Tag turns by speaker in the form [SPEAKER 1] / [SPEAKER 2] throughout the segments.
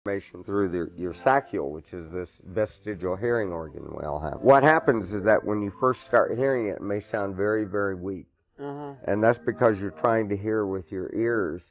[SPEAKER 1] information through your saccule, which is this vestigial hearing organ we all have. What happens is that when you first start hearing it, it may sound very, very weak. And that's because you're trying to hear with your ears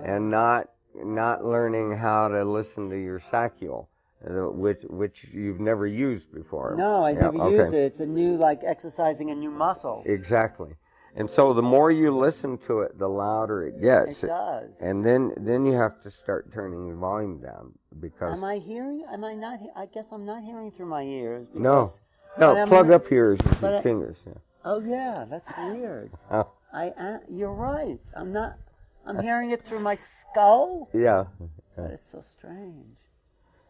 [SPEAKER 1] and not learning how to listen to your saccule, which you've never used before.
[SPEAKER 2] No, I never used it. It's a new, like exercising a new muscle.
[SPEAKER 1] Exactly. And so the more you listen to it, the louder it gets.
[SPEAKER 2] It does.
[SPEAKER 1] And then you have to start turning the volume down because.
[SPEAKER 2] Am I hearing? Am I not? I guess I'm not hearing through my ears.
[SPEAKER 1] No, plug up your ears with your fingers. Yeah.
[SPEAKER 2] Oh yeah, that's weird.
[SPEAKER 1] Oh.
[SPEAKER 2] You're right. I'm hearing it through my skull.
[SPEAKER 1] Yeah.
[SPEAKER 2] That is so strange.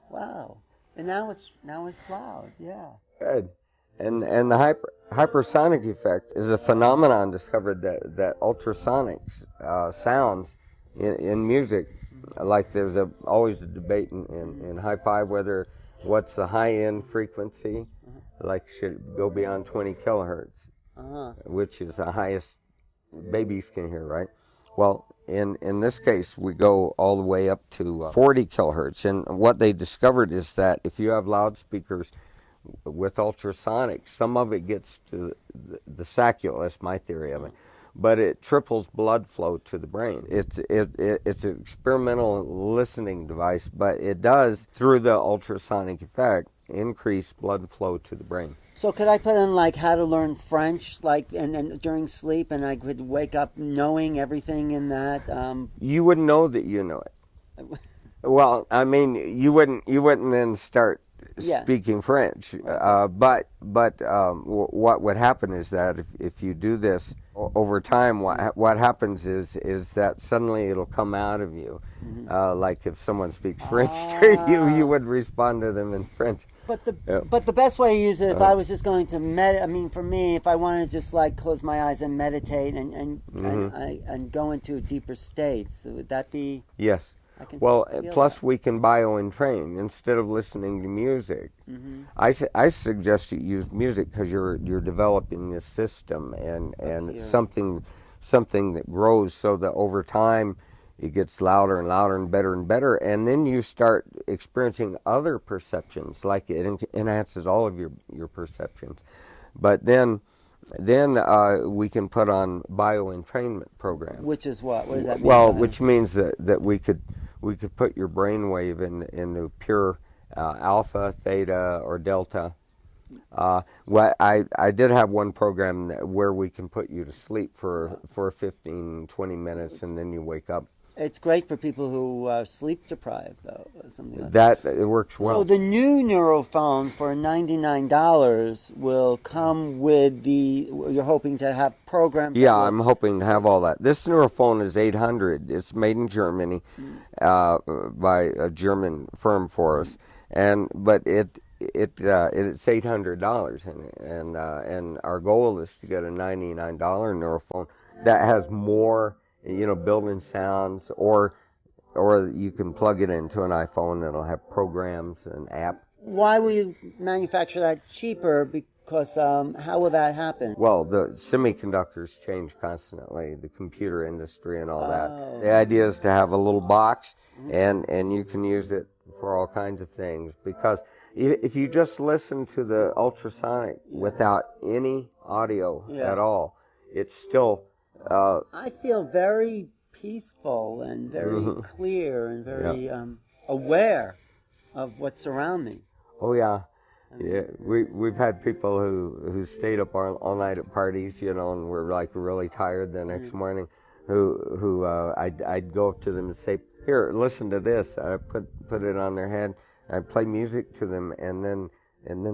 [SPEAKER 2] Wow. And now it's loud. Yeah.
[SPEAKER 1] Good. And the hypersonic effect is a phenomenon discovered that ultrasonic sounds in music, like there's always a debate in hi-fi whether what's the high-end frequency, like should it go beyond 20 kilohertz, which is the highest babies can hear, right? Well, in this case, we go all the way up to 40 kilohertz, and what they discovered is that if you have loudspeakers with ultrasonic, some of it gets to the saccule. That's my theory of it, but it triples blood flow to the brain. It's an experimental listening device, but it does, through the ultrasonic effect, increase blood flow to the brain.
[SPEAKER 2] So could I put in like how to learn French, like and during sleep, and I could wake up knowing everything in that?
[SPEAKER 1] You wouldn't know that you know it. Well, I mean, you wouldn't then start speaking French. But what would happen is that if you do this over time, what happens is that suddenly it'll come out of you. Like if someone speaks French to you, you would respond to them in French.
[SPEAKER 2] But the best way to use it, if I was just going to I mean, for me, if I wanted to just like close my eyes and meditate and go into deeper states, would that be?
[SPEAKER 1] Yes. Well, plus we can bio-entrain instead of listening to music. I suggest you use music because you're developing this system and something that grows so that over time it gets louder and louder and better, and then you start experiencing other perceptions, like it enhances all of your perceptions. But then we can put on bio-entrainment program.
[SPEAKER 2] Which is what? What does that mean?
[SPEAKER 1] Well, which means that we could put your brainwave into pure alpha, theta, or delta. I did have one program where we can put you to sleep for 15, 20 minutes, and then you wake up.
[SPEAKER 2] It's great for people who are sleep deprived, though. Something like
[SPEAKER 1] that. It works well.
[SPEAKER 2] So the new Neurophone for $99 will come with you're hoping to have programs?
[SPEAKER 1] Yeah, I'm hoping to have all that. This Neurophone is $800. It's made in Germany by a German firm for us, but it's $800, and our goal is to get a $99 Neurophone that has more, built-in sounds, or you can plug it into an iPhone and it'll have programs and apps.
[SPEAKER 2] Why will you manufacture that cheaper? Because how will that happen?
[SPEAKER 1] Well, the semiconductors change constantly, the computer industry and all that. The idea is to have a little box, and you can use it for all kinds of things. Because if you just listen to the ultrasonic without any audio at all, it's still...
[SPEAKER 2] I feel very peaceful and very clear and very aware of what's around me.
[SPEAKER 1] Oh yeah, we've had people who stayed up all night at parties, and were like really tired the next morning. Who I'd go up to them and say, "Here, listen to this." I put it on their head. I'd play music to them, and then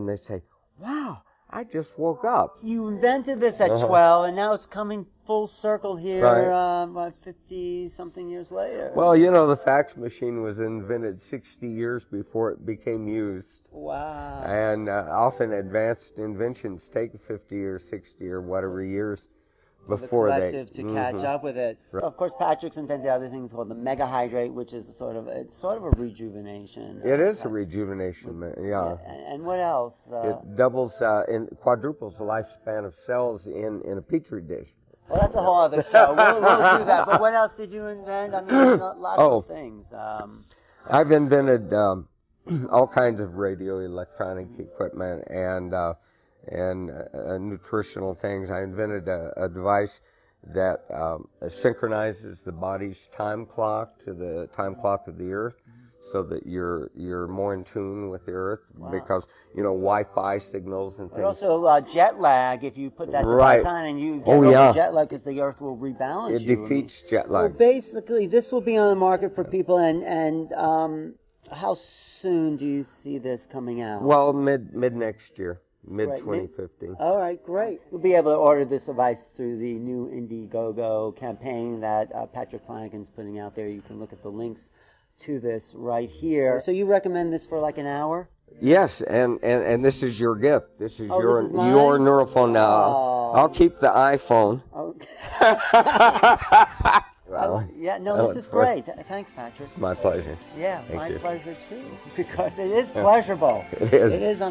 [SPEAKER 1] they'd say, "Wow, I just woke up."
[SPEAKER 2] You invented this at 12, and now it's coming full circle here, 50-something years later.
[SPEAKER 1] Well, the fax machine was invented 60 years before it became used.
[SPEAKER 2] Wow.
[SPEAKER 1] And often advanced inventions take 50 or 60 or whatever years before
[SPEAKER 2] the collective to catch up with it. Right. Of course, Patrick's invented other things called the megahydrate, which is sort of a rejuvenation.
[SPEAKER 1] It is a rejuvenation, yeah.
[SPEAKER 2] And what else?
[SPEAKER 1] It doubles and quadruples the lifespan of cells in a petri dish.
[SPEAKER 2] Well, that's a whole other show. We'll do that. But what else did you invent? I mean, lots of things.
[SPEAKER 1] I've invented all kinds of radio electronic equipment and nutritional things. I invented a device that synchronizes the body's time clock to the time clock of the Earth, so that you're more in tune with the Earth.
[SPEAKER 2] Wow.
[SPEAKER 1] Because Wi-Fi signals and
[SPEAKER 2] But
[SPEAKER 1] things.
[SPEAKER 2] also jet lag. If you put that
[SPEAKER 1] Right.
[SPEAKER 2] device on and you get
[SPEAKER 1] Oh,
[SPEAKER 2] over
[SPEAKER 1] yeah.
[SPEAKER 2] jet lag, because the Earth will rebalance
[SPEAKER 1] It
[SPEAKER 2] you.
[SPEAKER 1] defeats jet
[SPEAKER 2] Well,
[SPEAKER 1] lag.
[SPEAKER 2] basically, this will be on the market for people, and how soon do you see this coming out?
[SPEAKER 1] Well, mid next year, mid
[SPEAKER 2] Right,
[SPEAKER 1] 2015.
[SPEAKER 2] All right, great. You'll be able to order this device through the new Indiegogo campaign that Patrick Flanagan's putting out there. You can look at the links to this right here. So you recommend this for like an hour?
[SPEAKER 1] Yes, and this is your gift. This is your
[SPEAKER 2] this is mine?
[SPEAKER 1] your neurophone now.
[SPEAKER 2] Oh.
[SPEAKER 1] I'll keep the iPhone.
[SPEAKER 2] Okay.
[SPEAKER 1] Well,
[SPEAKER 2] this is great. Thanks, Patrick.
[SPEAKER 1] my pleasure.
[SPEAKER 2] Yeah,
[SPEAKER 1] Thank
[SPEAKER 2] my
[SPEAKER 1] you.
[SPEAKER 2] pleasure too. Because it is pleasurable.
[SPEAKER 1] It is.
[SPEAKER 2] It is.